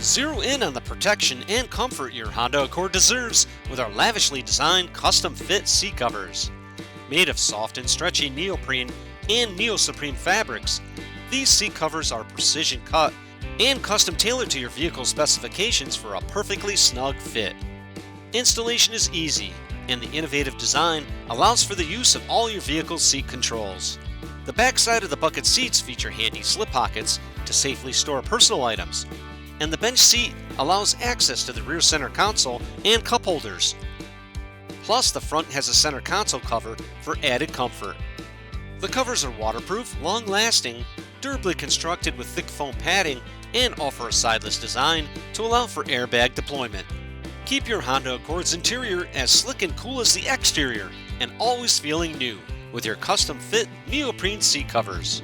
Zero in on the protection and comfort your Honda Accord deserves with our lavishly designed custom-fit seat covers. Made of soft and stretchy neoprene and Neoprene fabrics, these seat covers are precision cut and custom tailored to your vehicle's specifications for a perfectly snug fit. Installation is easy, and the innovative design allows for the use of all your vehicle's seat controls. The backside of the bucket seats feature handy slip pockets to safely store personal items, and the bench seat allows access to the rear center console and cup holders. Plus, the front has a center console cover for added comfort. The covers are waterproof, long-lasting, durably constructed with thick foam padding, and offer a sideless design to allow for airbag deployment. Keep your Honda Accord's interior as slick and cool as the exterior, and always feeling new with your custom-fit neoprene seat covers.